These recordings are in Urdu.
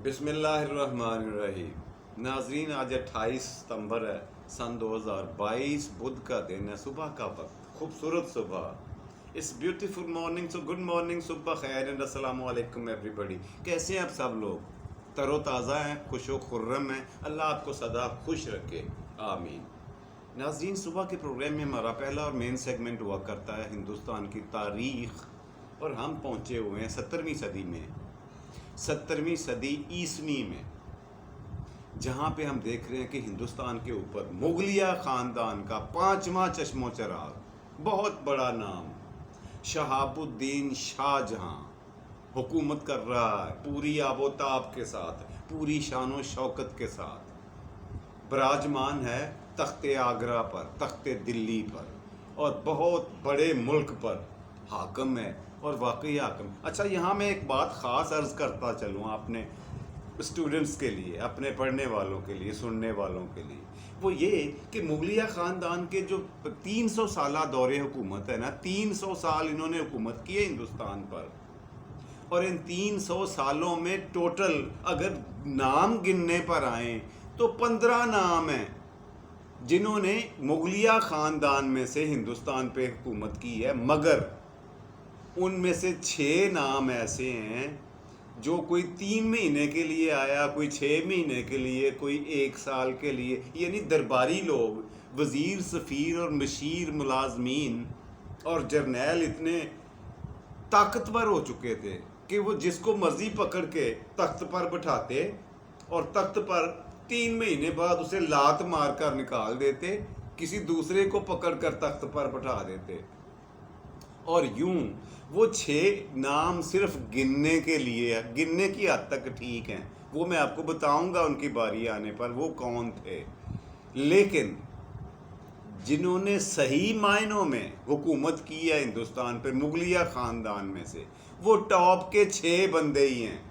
بسم اللہ الرحمن الرحیم۔ ناظرین، آج 28 ستمبر ہے سن 2022، بدھ کا دن ہے، صبح کا وقت، خوبصورت صبح، اس beautiful morning, so good morning, صبح خیر اینڈ السلام علیکم ایوری بڈی۔ کیسے ہیں آپ سب لوگ؟ تر و تازہ ہیں، خوش و خرم ہیں، اللہ آپ کو سدا خوش رکھے، آمین۔ ناظرین، صبح کے پروگرام میں ہمارا پہلا اور مین سیگمنٹ ہوا کرتا ہے ہندوستان کی تاریخ، اور ہم پہنچے ہوئے ہیں 17ویں صدی میں، 17ویں صدی عیسوی میں، جہاں پہ ہم دیکھ رہے ہیں کہ ہندوستان کے اوپر مغلیہ خاندان کا 5واں چشم و چراغ، بہت بڑا نام، شہاب الدین شاہ جہاں حکومت کر رہا ہے، پوری آب و تاب کے ساتھ، پوری شان و شوکت کے ساتھ، براجمان ہے تخت آگرہ پر، تخت دلی پر، اور بہت بڑے ملک پر حاکم ہے، اور واقعی حاکم۔ اچھا، یہاں میں ایک بات خاص عرض کرتا چلوں اپنے اسٹوڈنٹس کے لیے، اپنے پڑھنے والوں کے لیے، سننے والوں کے لیے، وہ یہ کہ مغلیہ خاندان کے جو 300 سالہ دور حکومت ہے نا، 300 سال انہوں نے حکومت کی ہے ہندوستان پر، اور ان 300 سالوں میں ٹوٹل اگر نام گننے پر آئیں تو 15 نام ہیں جنہوں نے مغلیہ خاندان میں سے ہندوستان پہ حکومت کی ہے، مگر ان میں سے 6 نام ایسے ہیں جو کوئی 3 مہینے کے لیے آیا، کوئی 6 مہینے کے لیے، کوئی 1 سال کے لیے، یعنی درباری لوگ، وزیر، سفیر اور مشیر، ملازمین اور جرنیل اتنے طاقتور ہو چکے تھے کہ وہ جس کو مرضی پکڑ کے تخت پر بٹھاتے، اور تخت پر 3 مہینے بعد اسے لات مار کر نکال دیتے، کسی دوسرے کو پکڑ کر تخت پر بٹھا دیتے۔ اور یوں وہ 6 نام صرف گننے کے لیے، گننے کی حد تک ٹھیک ہیں، وہ میں آپ کو بتاؤں گا ان کی باری آنے پر وہ کون تھے، لیکن جنہوں نے صحیح معنوں میں حکومت کی ہے ہندوستان پر مغلیہ خاندان میں سے، وہ ٹاپ کے 6 بندے ہی ہیں،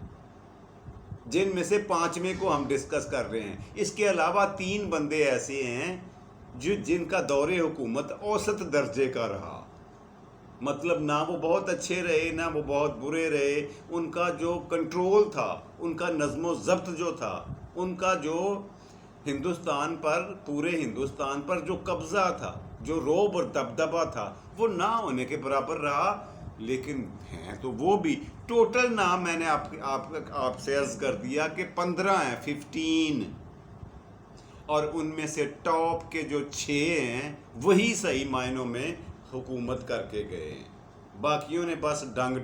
جن میں سے 5ویں کو ہم ڈسکس کر رہے ہیں۔ اس کے علاوہ 3 بندے ایسے ہیں جن کا دور حکومت اوسط درجے کا رہا، مطلب نہ وہ بہت اچھے رہے نہ وہ بہت برے رہے، ان کا جو کنٹرول تھا، ان کا نظم و ضبط جو تھا، ان کا جو ہندوستان پر، پورے ہندوستان پر جو قبضہ تھا، جو رعب اور دبدبہ تھا، وہ نہ ہونے کے برابر رہا۔ لیکن ہیں تو وہ بھی، ٹوٹل نام میں نے آپ سے عرض کر دیا کہ 15 ہیں، 15، اور ان میں سے ٹاپ کے جو 6 ہیں وہی صحیح معنوں میں حکومت کر کے گئے ہیں، باقیوں نے بس ڈنگ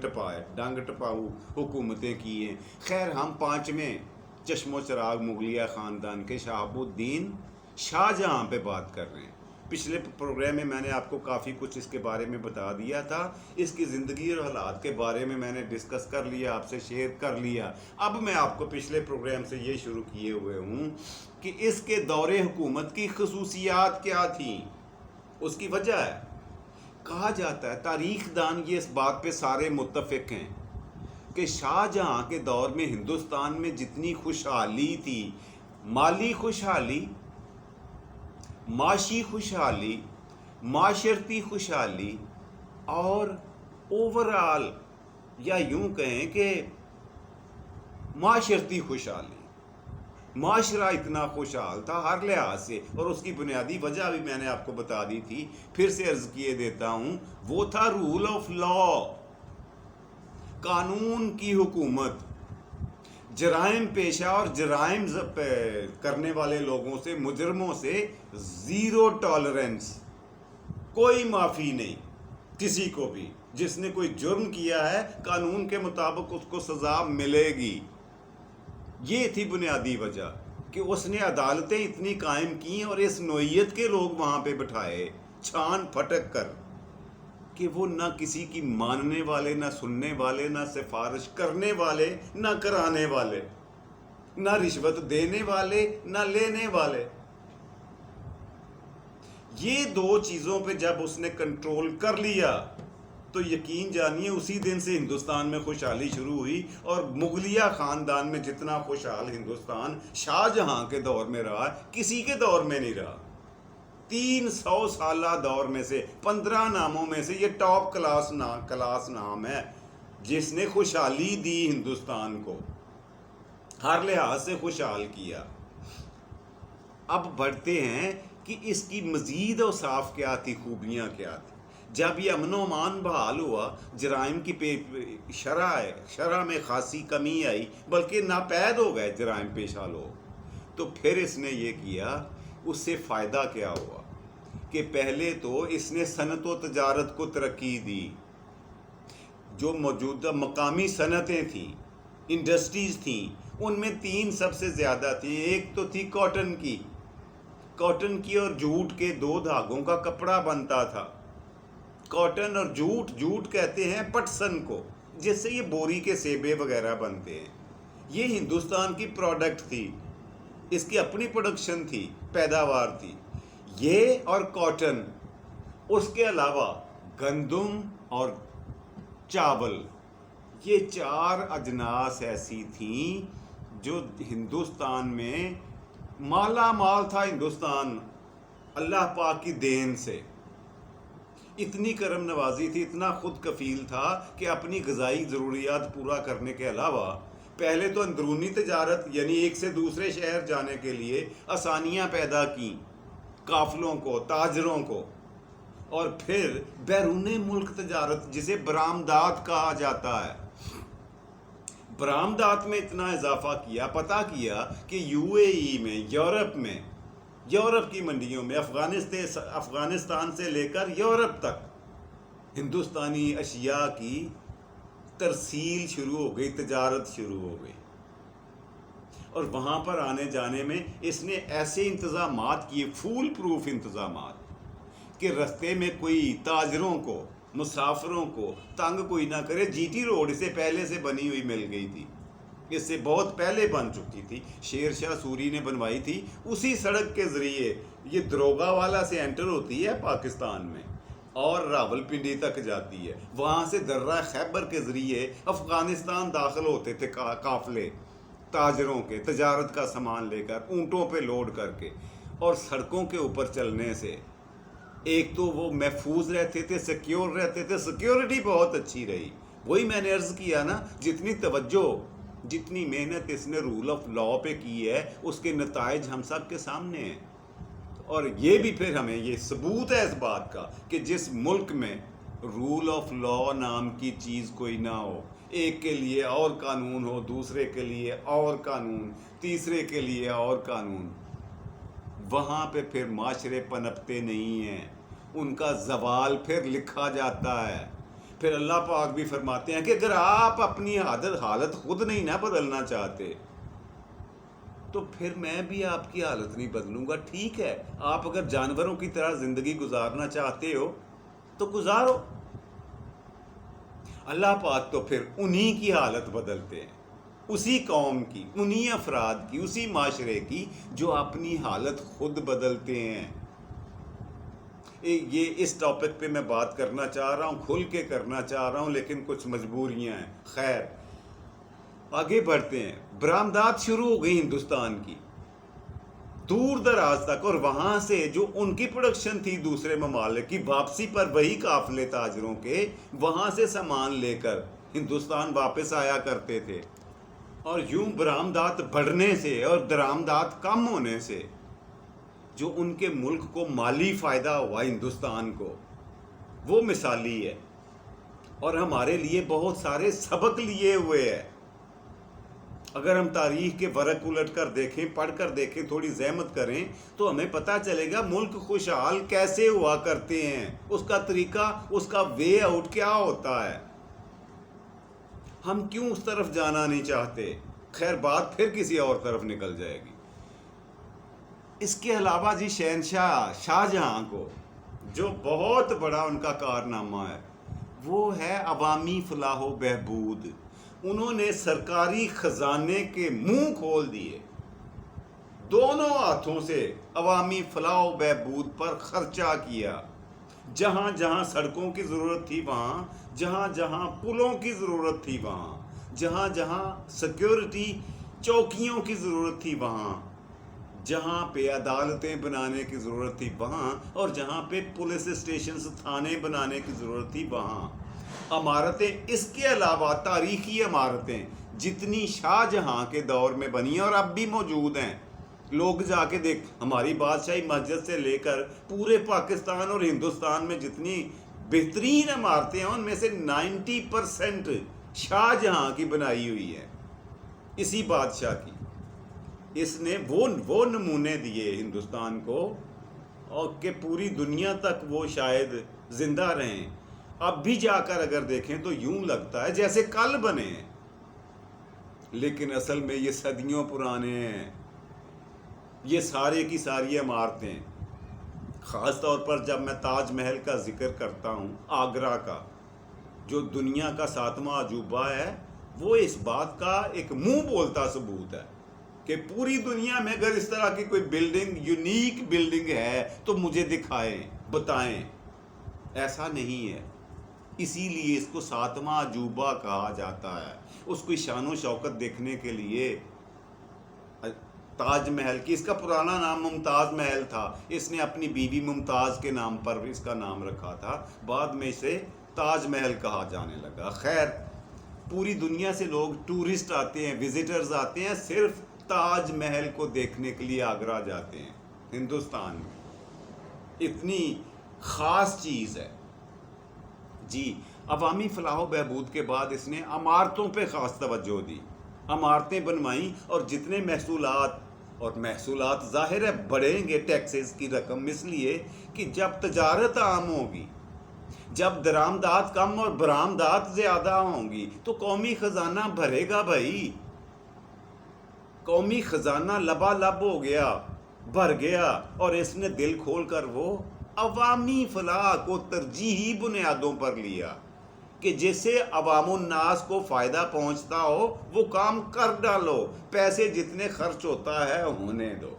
ٹپاؤ حکومتیں کی ہیں۔ خیر، ہم 5ویں چشم و چراغ مغلیہ خاندان کے شہاب الدین شاہ جہاں پہ بات کر رہے ہیں۔ پچھلے پروگرام میں میں نے آپ کو کافی کچھ اس کے بارے میں بتا دیا تھا، اس کی زندگی اور حالات کے بارے میں میں نے ڈسکس کر لیا، آپ سے شیئر کر لیا۔ اب میں آپ کو پچھلے پروگرام سے یہ شروع کیے ہوئے ہوں کہ اس کے دور حکومت کی خصوصیات کیا تھیں، اس کی وجہ ہے۔ کہا جاتا ہے، تاریخ دان یہ اس بات پہ سارے متفق ہیں کہ شاہ جہاں کے دور میں ہندوستان میں جتنی خوشحالی تھی، مالی خوشحالی، معاشی خوشحالی، معاشرتی خوشحالی، اور اوورآل یا یوں کہیں کہ معاشرتی خوشحالی، معاشرہ اتنا خوشحال تھا ہر لحاظ سے، اور اس کی بنیادی وجہ بھی میں نے آپ کو بتا دی تھی، پھر سے عرض کیے دیتا ہوں، وہ تھا رول آف لا، قانون کی حکومت، جرائم پیشہ اور جرائم کرنے والے لوگوں سے، مجرموں سے 0 ٹالرنس، کوئی معافی نہیں کسی کو بھی، جس نے کوئی جرم کیا ہے قانون کے مطابق اس کو سزا ملے گی۔ یہ تھی بنیادی وجہ کہ اس نے عدالتیں اتنی قائم کی اور اس نوعیت کے لوگ وہاں پہ بٹھائے چھان پھٹک کر کہ وہ نہ کسی کی ماننے والے، نہ سننے والے، نہ سفارش کرنے والے، نہ کرانے والے، نہ رشوت دینے والے، نہ لینے والے۔ یہ 2 چیزوں پہ جب اس نے کنٹرول کر لیا تو یقین جانیے اسی دن سے ہندوستان میں خوشحالی شروع ہوئی، اور مغلیہ خاندان میں جتنا خوشحال ہندوستان شاہ جہاں کے دور میں رہا، کسی کے دور میں نہیں رہا۔ 300 سالہ دور میں سے 15 ناموں میں سے یہ ٹاپ کلاس نام ہے جس نے خوشحالی دی ہندوستان کو۔ ہر لحاظ سے خوشحال کیا۔ اب بڑھتے ہیں کہ اس کی مزید اوصاف کیا تھی، خوبیاں کیا تھی۔ جب یہ امن و امان بحال ہوا، جرائم کی شرح میں خاصی کمی آئی، بلکہ ناپید ہو گئے جرائم پیشہ لوگ، تو پھر اس نے یہ کیا، اس سے فائدہ کیا ہوا کہ پہلے تو اس نے صنعت و تجارت کو ترقی دی۔ جو موجودہ مقامی صنعتیں تھیں، انڈسٹریز تھیں، ان میں 3 سب سے زیادہ تھیں۔ ایک تو تھی کاٹن کی اور جوٹ کے 2 دھاگوں کا کپڑا بنتا تھا۔ کاٹن اور جوٹ کہتے ہیں پٹسن کو، جس سے یہ بوری کے سیبے وغیرہ بنتے ہیں۔ یہ ہندوستان کی پروڈکٹ تھی، اس کی اپنی پروڈکشن تھی، پیداوار تھی، یہ اور کاٹن۔ اس کے علاوہ گندم اور چاول، یہ 4 اجناس ایسی تھیں جو ہندوستان میں مالا مال تھا۔ ہندوستان اللہ پاک کی دین سے اتنی کرم نوازی تھی، اتنا خود کفیل تھا کہ اپنی غذائی ضروریات پورا کرنے کے علاوہ پہلے تو اندرونی تجارت، یعنی ایک سے دوسرے شہر جانے کے لیے آسانیاں پیدا کیں قافلوں کو، تاجروں کو، اور پھر بیرون ملک تجارت، جسے برآمدات کہا جاتا ہے، برآمدات میں اتنا اضافہ کیا، پتہ کیا کہ UAE میں، یورپ کی منڈیوں میں، افغانستان سے لے کر یورپ تک ہندوستانی اشیاء کی ترسیل شروع ہو گئی، تجارت شروع ہو گئی۔ اور وہاں پر آنے جانے میں اس نے ایسے انتظامات کیے، فول پروف انتظامات، کہ رستے میں کوئی تاجروں کو، مسافروں کو تنگ کوئی نہ کرے۔ GT روڈ اسے پہلے سے بنی ہوئی مل گئی تھی، اس سے بہت پہلے بن چکی تھی، شیر شاہ سوری نے بنوائی تھی۔ اسی سڑک کے ذریعے یہ دروگا والا سے انٹر ہوتی ہے پاکستان میں اور راولپنڈی تک جاتی ہے، وہاں سے درہ خیبر کے ذریعے افغانستان داخل ہوتے تھے قافلے تاجروں کے، تجارت کا سامان لے کر، اونٹوں پہ لوڈ کر کے۔ اور سڑکوں کے اوپر چلنے سے ایک تو وہ محفوظ رہتے تھے، سیکیور رہتے تھے، سیکیورٹی بہت اچھی رہی۔ وہی میں نے عرض کیا نا، جتنی توجہ، جتنی محنت اس نے رول آف لا پہ کی ہے، اس کے نتائج ہم سب کے سامنے ہیں۔ اور یہ بھی پھر ہمیں یہ ثبوت ہے اس بات کا کہ جس ملک میں رول آف لا نام کی چیز کوئی نہ ہو، ایک کے لیے اور قانون ہو، دوسرے کے لیے اور قانون، تیسرے کے لیے اور قانون، وہاں پہ پھر معاشرے پنپتے نہیں ہیں، ان کا زوال پھر لکھا جاتا ہے۔ پھر اللہ پاک بھی فرماتے ہیں کہ اگر آپ اپنی حالت خود نہیں نہ بدلنا چاہتے تو پھر میں بھی آپ کی حالت نہیں بدلوں گا۔ ٹھیک ہے، آپ اگر جانوروں کی طرح زندگی گزارنا چاہتے ہو تو گزارو، اللہ پاک تو پھر انہی کی حالت بدلتے ہیں، اسی قوم کی، انہی افراد کی، اسی معاشرے کی جو اپنی حالت خود بدلتے ہیں۔ یہ اس ٹاپک پہ میں بات کرنا چاہ رہا ہوں، کھل کے کرنا چاہ رہا ہوں، لیکن کچھ مجبوریاں ہیں۔ خیر، آگے بڑھتے ہیں۔ برآمدات شروع ہو گئی ہندوستان کی دور دراز تک، اور وہاں سے جو ان کی پروڈکشن تھی دوسرے ممالک کی، واپسی پر وہی قافلے تاجروں کے وہاں سے سامان لے کر ہندوستان واپس آیا کرتے تھے۔ اور یوں برآمدات بڑھنے سے اور درآمدات کم ہونے سے جو ان کے ملک کو مالی فائدہ ہوا ہندوستان کو، وہ مثالی ہے اور ہمارے لیے بہت سارے سبق لیے ہوئے ہے۔ اگر ہم تاریخ کے ورق الٹ کر دیکھیں، پڑھ کر دیکھیں، تھوڑی زحمت کریں، تو ہمیں پتہ چلے گا ملک خوشحال کیسے ہوا کرتے ہیں، اس کا طریقہ، اس کا وے آؤٹ کیا ہوتا ہے۔ ہم کیوں اس طرف جانا نہیں چاہتے؟ خیر، بات پھر کسی اور طرف نکل جائے گی۔ اس کے علاوہ جی شہنشاہ شاہجہاں کو جو بہت بڑا ان کا کارنامہ ہے، وہ ہے عوامی فلاح و بہبود۔ انہوں نے سرکاری خزانے کے منہ کھول دیے، دونوں ہاتھوں سے عوامی فلاح و بہبود پر خرچہ کیا۔ جہاں جہاں سڑکوں کی ضرورت تھی وہاں، جہاں جہاں پلوں کی ضرورت تھی وہاں، جہاں جہاں سیکیورٹی چوکیوں کی ضرورت تھی وہاں، جہاں پہ عدالتیں بنانے کی ضرورت تھی وہاں، اور جہاں پہ پولیس اسٹیشنز، تھانے بنانے کی ضرورت تھی وہاں۔ عمارتیں، اس کے علاوہ تاریخی عمارتیں جتنی شاہ جہاں کے دور میں بنی ہیں اور اب بھی موجود ہیں. لوگ جا کے دیکھ, ہماری بادشاہی مسجد سے لے کر پورے پاکستان اور ہندوستان میں جتنی بہترین عمارتیں ہیں ان میں سے 90% شاہ جہاں کی بنائی ہوئی ہے, اسی بادشاہ کی. اس نے وہ نمونے دیے ہندوستان کو اور کہ پوری دنیا تک وہ شاید زندہ رہیں. اب بھی جا کر اگر دیکھیں تو یوں لگتا ہے جیسے کل بنے ہیں, لیکن اصل میں یہ صدیوں پرانے ہیں. یہ سارے کی ساری عمارتیں, خاص طور پر جب میں تاج محل کا ذکر کرتا ہوں, آگرہ کا جو دنیا کا 7واں عجوبہ ہے, وہ اس بات کا ایک منہ بولتا ثبوت ہے کہ پوری دنیا میں اگر اس طرح کی کوئی بلڈنگ, یونیک بلڈنگ ہے تو مجھے دکھائیں, بتائیں. ایسا نہیں ہے, اسی لیے اس کو 7واں عجوبہ کہا جاتا ہے. اس کی شان و شوکت دیکھنے کے لیے تاج محل کی, اس کا پرانا نام ممتاز محل تھا, اس نے اپنی بیوی ممتاز کے نام پر اس کا نام رکھا تھا, بعد میں اسے تاج محل کہا جانے لگا. خیر, پوری دنیا سے لوگ ٹورسٹ آتے ہیں, وزٹرز آتے ہیں, صرف تاج محل کو دیکھنے کے لیے آگرہ جاتے ہیں. ہندوستان میں اتنی خاص چیز ہے. جی, عوامی فلاح و بہبود کے بعد اس نے عمارتوں پہ خاص توجہ دی, عمارتیں بنوائیں, اور جتنے محصولات ظاہر ہے بڑھیں گے ٹیکسز کی رقم, اس لیے کہ جب تجارت عام ہوگی, جب درآمدات کم اور برآمدات زیادہ ہوں گی تو قومی خزانہ بھرے گا بھائی. قومی خزانہ لبالب ہو گیا, بھر گیا, اور اس نے دل کھول کر وہ عوامی فلاح کو ترجیحی بنیادوں پر لیا کہ جسے عوام الناس کو فائدہ پہنچتا ہو وہ کام کر ڈالو, پیسے جتنے خرچ ہوتا ہے ہونے دو.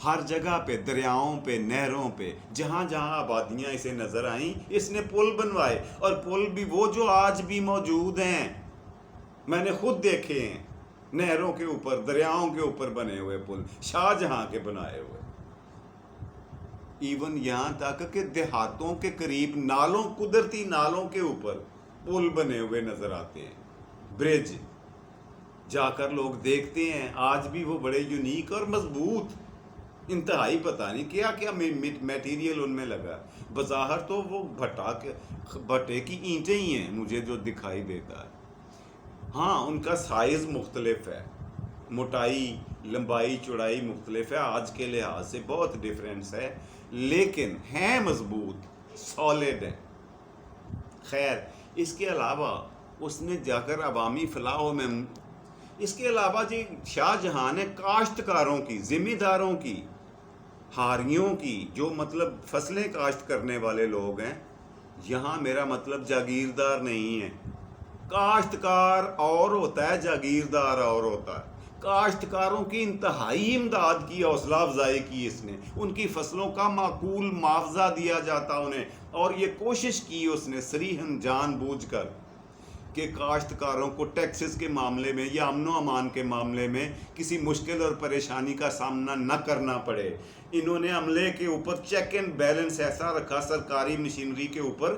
ہر جگہ پہ, دریاؤں پہ, نہروں پہ, جہاں جہاں آبادیاں اسے نظر آئیں, اس نے پل بنوائے, اور پل بھی وہ جو آج بھی موجود ہیں. میں نے خود دیکھے ہیں, نہروں کے اوپر, دریاؤں کے اوپر بنے ہوئے پل, شاہ جہاں کے بنائے ہوئے. ایون یہاں تک کہ دیہاتوں کے قریب نالوں, قدرتی نالوں کے اوپر پل بنے ہوئے نظر آتے ہیں, برج. جا کر لوگ دیکھتے ہیں, آج بھی وہ بڑے یونیک اور مضبوط, انتہائی پتہ نہیں کیا کیا میٹیریل ان میں لگا. بظاہر تو وہ بھٹے کی اینٹیں ہی ہیں مجھے جو دکھائی دیتا ہے. ہاں, ان کا سائز مختلف ہے, موٹائی, لمبائی, چوڑائی مختلف ہے, آج کے لحاظ سے بہت ڈیفرنس ہے, لیکن ہیں مضبوط, سالڈ ہیں. خیر, اس کے علاوہ اس نے جا کر عوامی فلاحوں میں, اس کے علاوہ جی شاہ جہاں نے کاشتکاروں کی, ذمہ داروں کی, ہاریوں کی, جو مطلب فصلیں کاشت کرنے والے لوگ ہیں, یہاں میرا مطلب جاگیردار نہیں ہے. کاشتکار اور ہوتا ہے, جاگیردار اور ہوتا ہے. کاشتکاروں کی انتہائی امداد کی, حوصلہ افزائی کی اس نے, ان کی فصلوں کا معقول معاوضہ دیا جاتا انہیں, اور یہ کوشش کی اس نے صریحاً جان بوجھ کر کہ کاشتکاروں کو ٹیکسز کے معاملے میں یا امن و امان کے معاملے میں کسی مشکل اور پریشانی کا سامنا نہ کرنا پڑے. انہوں نے عملے کے اوپر چیک اینڈ بیلنس ایسا رکھا, سرکاری مشینری کے اوپر,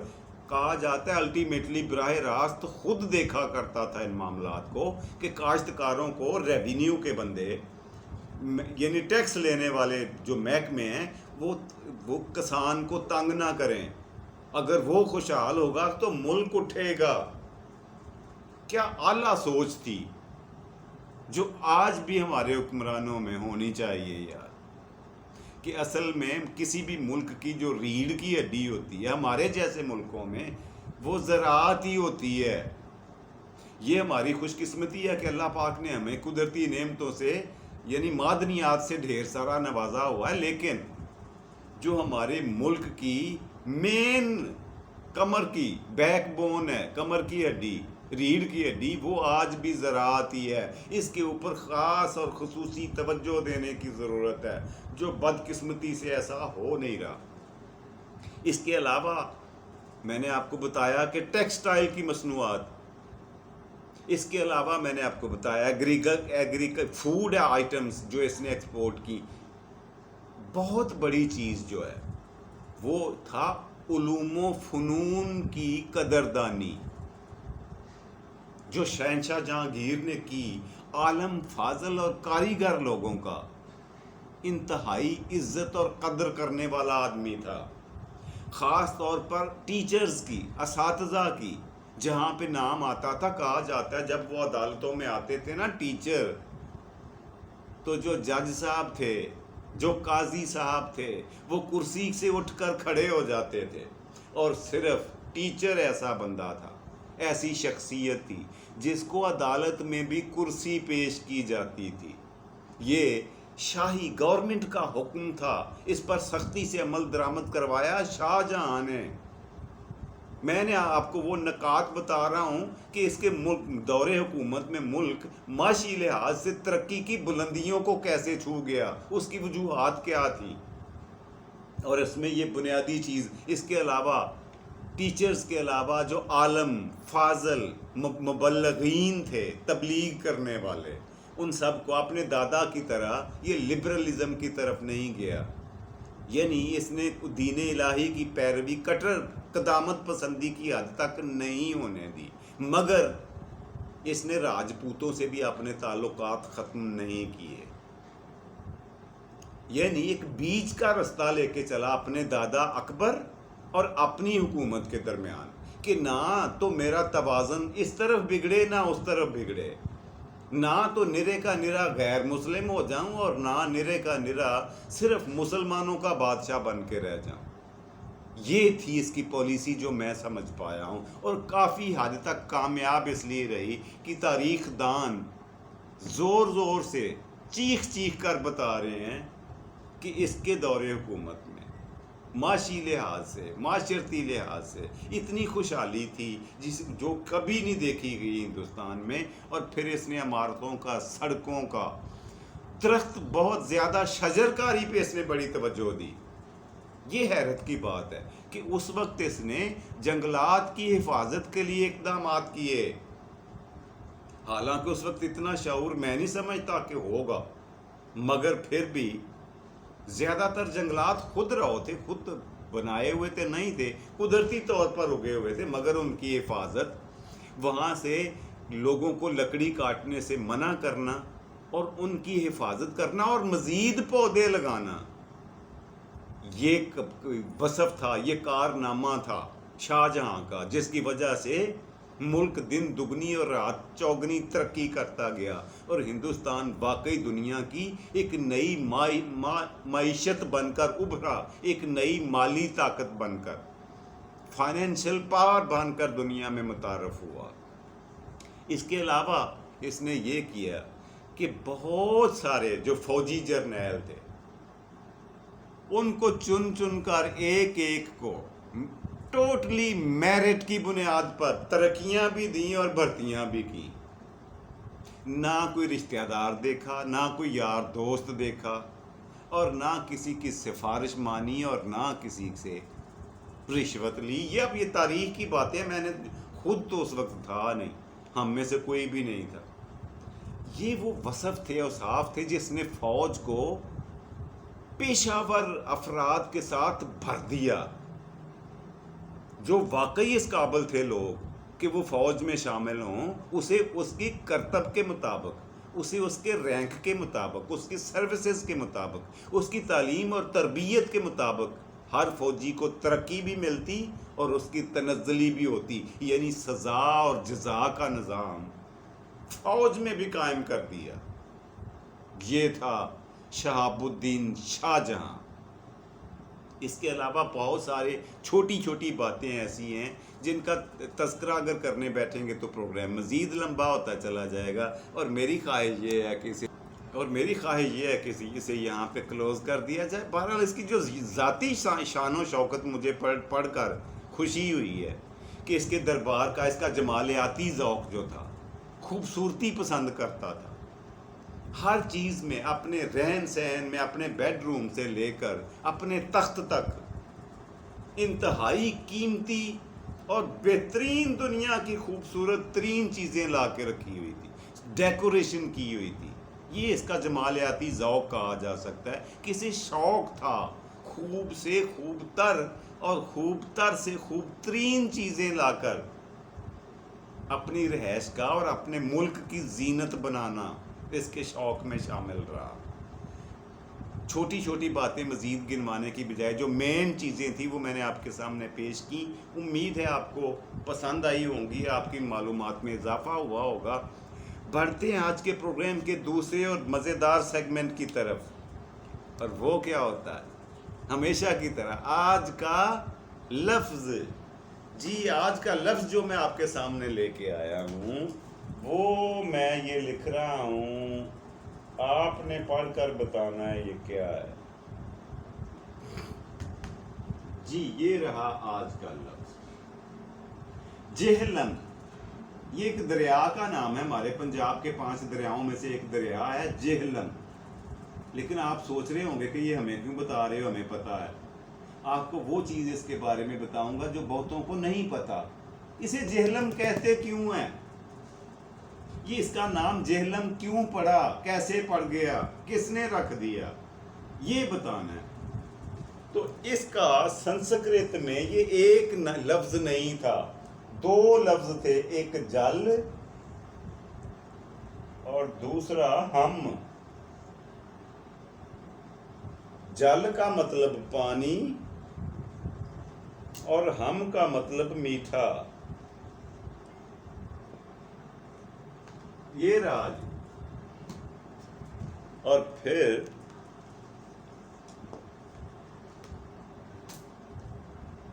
کہا جاتا ہے الٹیمیٹلی براہ راست خود دیکھا کرتا تھا ان معاملات کو کہ کاشتکاروں کو ریونیو کے بندے, یعنی ٹیکس لینے والے جو محکمے ہیں, وہ کسان کو تنگ نہ کریں. اگر وہ خوشحال ہوگا تو ملک اٹھے گا. کیا اعلیٰ سوچ تھی جو آج بھی ہمارے حکمرانوں میں ہونی چاہیے یار, کہ اصل میں کسی بھی ملک کی جو ریڑھ کی ہڈی ہوتی ہے, ہمارے جیسے ملکوں میں وہ زراعت ہی ہوتی ہے. یہ ہماری خوش قسمتی ہے کہ اللہ پاک نے ہمیں قدرتی نعمتوں سے, یعنی معدنیات سے ڈھیر سارا نوازا ہوا ہے, لیکن جو ہمارے ملک کی مین کمر کی بیک بون ہے, کمر کی ہڈی, ریڑھ کی ہڈی, وہ آج بھی زراعت ہی ہے. اس کے اوپر خاص اور خصوصی توجہ دینے کی ضرورت ہے, جو بدقسمتی سے ایسا ہو نہیں رہا. اس کے علاوہ میں نے آپ کو بتایا کہ ٹیکسٹائل کی مصنوعات, اس کے علاوہ میں نے آپ کو بتایا فوڈ آئٹمز جو اس نے ایکسپورٹ کی. بہت بڑی چیز جو ہے وہ تھا علوم و فنون کی قدردانی. جو شہنشاہ جہانگیر نے کی، عالم فاضل اور کاریگر لوگوں کا انتہائی عزت اور قدر کرنے والا آدمی تھا، خاص طور پر ٹیچرز کی، اساتذہ کی، جہاں پہ نام آتا تھا، کہا جاتا ہے جب وہ عدالتوں میں آتے تھے نا ٹیچر، تو جو جج صاحب تھے، جو قاضی صاحب تھے، وہ کرسی سے اٹھ کر کھڑے ہو جاتے تھے، اور صرف ٹیچر ایسا بندہ تھا، ایسی شخصیت تھی جس کو عدالت میں بھی کرسی پیش کی جاتی تھی۔ یہ شاہی گورنمنٹ کا حکم تھا، اس پر سختی سے عمل درآمد کروایا شاہ جہاں نے۔ میں نے آپ کو وہ نکات بتا رہا ہوں کہ اس کے دور حکومت میں ملک معاشی لحاظ سے ترقی کی بلندیوں کو کیسے چھو گیا، اس کی وجوہات کیا تھی، اور اس میں یہ بنیادی چیز، اس کے علاوہ ٹیچرز کے علاوہ جو عالم فاضل مبلغین تھے، تبلیغ کرنے والے، ان سب کو اپنے دادا کی طرح یہ لبرلزم کی طرف نہیں گیا، یعنی اس نے دین الہی کی پیروی کٹر قدامت پسندی کی حد تک نہیں ہونے دی، مگر اس نے راجپوتوں سے بھی اپنے تعلقات ختم نہیں کیے، یعنی ایک بیچ کا رستہ لے کے چلا اپنے دادا اکبر اور اپنی حکومت کے درمیان، کہ نہ تو میرا توازن اس طرف بگڑے نہ اس طرف بگڑے، نہ تو نرے کا نرا غیر مسلم ہو جاؤں اور نہ نرے کا نرا صرف مسلمانوں کا بادشاہ بن کے رہ جاؤں۔ یہ تھی اس کی پالیسی جو میں سمجھ پایا ہوں، اور کافی حد تک کامیاب اس لیے رہی کہ تاریخ دان زور زور سے چیخ چیخ کر بتا رہے ہیں کہ اس کے دور حکومت میں معاشی لحاظ سے، معاشرتی لحاظ سے اتنی خوشحالی تھی جو کبھی نہیں دیکھی گئی ہندوستان میں، اور پھر اس نے عمارتوں کا، سڑکوں کا، درخت بہت زیادہ، شجرکاری پہ اس نے بڑی توجہ دی۔ یہ حیرت کی بات ہے کہ اس وقت اس نے جنگلات کی حفاظت کے لیے اقدامات کیے، حالانکہ اس وقت اتنا شعور میں نہیں سمجھتا کہ ہوگا، مگر پھر بھی زیادہ تر جنگلات خود رہو تھے، خود بنائے ہوئے تھے نہیں تھے، قدرتی طور پر اگے ہوئے تھے، مگر ان کی حفاظت، وہاں سے لوگوں کو لکڑی کاٹنے سے منع کرنا اور ان کی حفاظت کرنا اور مزید پودے لگانا، یہ وصف تھا، یہ کارنامہ تھا شاہ جہاں کا، جس کی وجہ سے ملک دن دگنی اور رات چوگنی ترقی کرتا گیا، اور ہندوستان واقعی دنیا کی ایک نئی معیشت بن کر ابھرا، ایک نئی مالی طاقت بن کر، فائنینشل پاور بن کر دنیا میں متعارف ہوا۔ اس کے علاوہ اس نے یہ کیا کہ بہت سارے جو فوجی جرنیل تھے ان کو چن چن کر ایک ایک کو ٹوٹلی میرٹ کی بنیاد پر ترقیاں بھی دیں اور بھرتیاں بھی کی، نہ کوئی رشتہ دار دیکھا، نہ کوئی یار دوست دیکھا، اور نہ کسی کی سفارش مانی، اور نہ کسی سے رشوت لی۔ یہ اب یہ تاریخ کی باتیں، میں نے خود تو اس وقت تھا نہیں، ہم میں سے کوئی بھی نہیں تھا۔ یہ وہ وصف تھے، اوصاف تھے جس نے فوج کو پیشہ ور افراد کے ساتھ بھر دیا، جو واقعی اس قابل تھے لوگ کہ وہ فوج میں شامل ہوں، اسے اس کی کرتب کے مطابق، اسے اس کے رینک کے مطابق، اس کی سروسز کے مطابق، اس کی تعلیم اور تربیت کے مطابق ہر فوجی کو ترقی بھی ملتی اور اس کی تنزلی بھی ہوتی، یعنی سزا اور جزا کا نظام فوج میں بھی قائم کر دیا۔ یہ تھا شہاب الدین شاہ جہاں۔ اس کے علاوہ بہت سارے چھوٹی چھوٹی باتیں ایسی ہیں جن کا تذکرہ اگر کرنے بیٹھیں گے تو پروگرام مزید لمبا ہوتا چلا جائے گا، اور میری خواہش یہ ہے کہ اسے یہاں پہ کلوز کر دیا جائے۔ بہرحال اس کی جو ذاتی شان و شوکت مجھے پڑھ کر خوشی ہوئی ہے کہ اس کے دربار کا، اس کا جمالیاتی ذوق جو تھا، خوبصورتی پسند کرتا تھا، ہر چیز میں، اپنے رہن سہن میں، اپنے بیڈ روم سے لے کر اپنے تخت تک انتہائی قیمتی اور بہترین، دنیا کی خوبصورت ترین چیزیں لا کے رکھی ہوئی تھی، ڈیکوریشن کی ہوئی تھی۔ یہ اس کا جمالیاتی ذوق کہا جا سکتا ہے، کسی شوق تھا خوب سے خوب تر اور خوب تر سے خوب ترین چیزیں لا کر اپنی رہائش گاہ اور اپنے ملک کی زینت بنانا اس کے شوق میں شامل رہا. چھوٹی چھوٹی باتیں مزید گنوانے کی بجائے جو مین چیزیں تھیں وہ میں نے آپ کے سامنے پیش کی. امید ہے آپ کو پسند آئی ہوں گی, آپ کی معلومات میں اضافہ ہوا ہوگا. بڑھتے ہیں آج کے پروگرام کے دوسرے اور مزیدار سیگمنٹ کی طرف, اور وہ کیا ہوتا ہے ہمیشہ کی طرح آج کا لفظ. جی آج کا لفظ جو میں آپ کے سامنے لے کے آیا ہوں وہ میں یہ لکھ رہا ہوں, آپ نے پڑھ کر بتانا ہے یہ کیا ہے. جی یہ رہا آج کا لفظ جہلم. یہ ایک دریا کا نام ہے, ہمارے پنجاب کے 5 دریاؤں میں سے ایک دریا ہے جہلم. لیکن آپ سوچ رہے ہوں گے کہ یہ ہمیں کیوں بتا رہے ہو, ہمیں پتا ہے. آپ کو وہ چیز اس کے بارے میں بتاؤں گا جو بہتوں کو نہیں پتا. اسے جہلم کہتے کیوں ہیں, یہ اس کا نام جہلم کیوں پڑا, کیسے پڑ گیا, کس نے رکھ دیا, یہ بتانا ہے. تو اس کا سنسکرت میں یہ ایک لفظ نہیں تھا, 2 لفظ تھے, ایک جل اور دوسرا ہم. جل کا مطلب پانی اور ہم کا مطلب میٹھا. یہ راج. اور پھر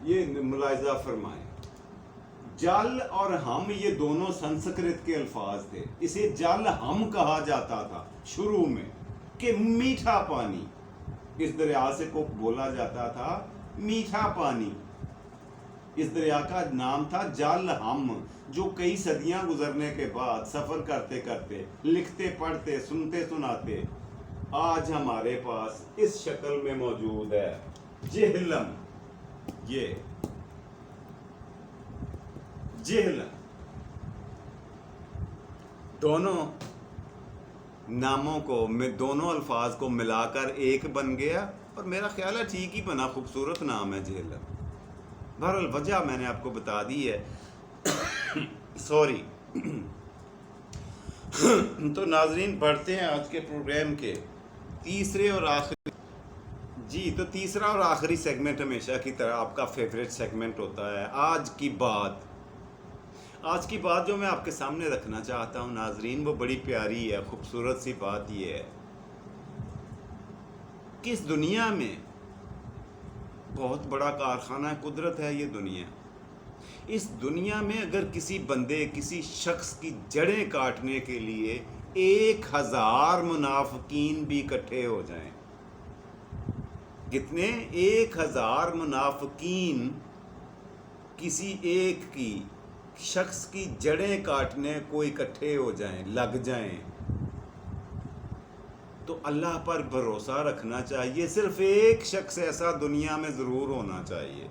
یہ ملاحظہ فرمائیں, جل اور ہم یہ دونوں سنسکرت کے الفاظ تھے. اسے جل ہم کہا جاتا تھا شروع میں کہ میٹھا پانی. اس دریا سے کو بولا جاتا تھا میٹھا پانی. اس دریا کا نام تھا جل ہم, جو کئی صدیاں گزرنے کے بعد سفر کرتے کرتے, لکھتے پڑھتے, سنتے سناتے آج ہمارے پاس اس شکل میں موجود ہے جہلم. یہ جہلم دونوں ناموں کو, دونوں الفاظ کو ملا کر ایک بن گیا, اور میرا خیال ہے ٹھیک ہی بنا, خوبصورت نام ہے جہلم. بہرحال وجہ میں نے آپ کو بتا دی ہے. سوری. تو ناظرین بڑھتے ہیں آج کے پروگرام کے تیسرے اور آخری. جی تو تیسرا اور آخری سیگمنٹ ہمیشہ کی طرح آپ کا فیوریٹ سیگمنٹ ہوتا ہے آج کی بات. آج کی بات جو میں آپ کے سامنے رکھنا چاہتا ہوں ناظرین وہ بڑی پیاری ہے, خوبصورت سی بات یہ ہے کہ اس دنیا میں بہت بڑا کارخانہ قدرت ہے. یہ دنیا, اس دنیا میں اگر کسی بندے, کسی شخص کی جڑیں کاٹنے کے لیے 1000 منافقین بھی اکٹھے ہو جائیں, کتنے 1000 منافقین کسی ایک کی شخص کی جڑیں کاٹنے کو اکٹھے ہو جائیں, لگ جائیں, تو اللہ پر بھروسہ رکھنا چاہیے. صرف ایک شخص ایسا دنیا میں ضرور ہونا چاہیے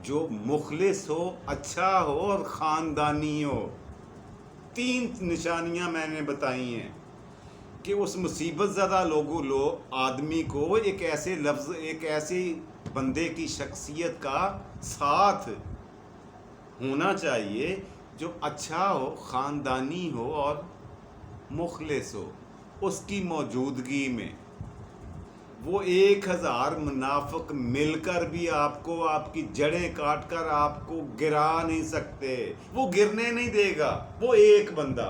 جو مخلص ہو, اچھا ہو اور خاندانی ہو. 3 نشانیاں میں نے بتائی ہیں کہ اس مصیبت زدہ آدمی کو ایک ایسے لفظ, ایک ایسے بندے کی شخصیت کا ساتھ ہونا چاہیے جو اچھا ہو, خاندانی ہو اور مخلص ہو. اس کی موجودگی میں وہ 1000 منافق مل کر بھی آپ کو, آپ کی جڑیں کاٹ کر آپ کو گرا نہیں سکتے. وہ گرنے نہیں دے گا. وہ ایک بندہ,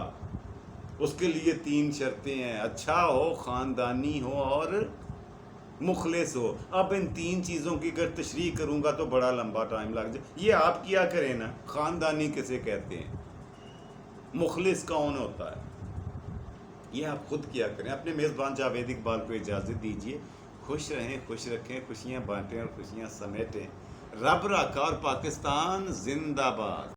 اس کے لیے 3 شرطیں ہیں, اچھا ہو, خاندانی ہو اور مخلص ہو. اب ان 3 چیزوں کی اگر تشریح کروں گا تو بڑا لمبا ٹائم لگ جائے. یہ آپ کیا کریں نا, خاندانی کسے کہتے ہیں, مخلص کون ہوتا ہے, یہ آپ خود کیا کریں. اپنے میزبان جاوید اقبال کو اجازت دیجیے. خوش رہیں, خوش رکھیں, خوشیاں بانٹیں اور خوشیاں سمیٹیں. رب رکھا اور پاکستان زندہ باد.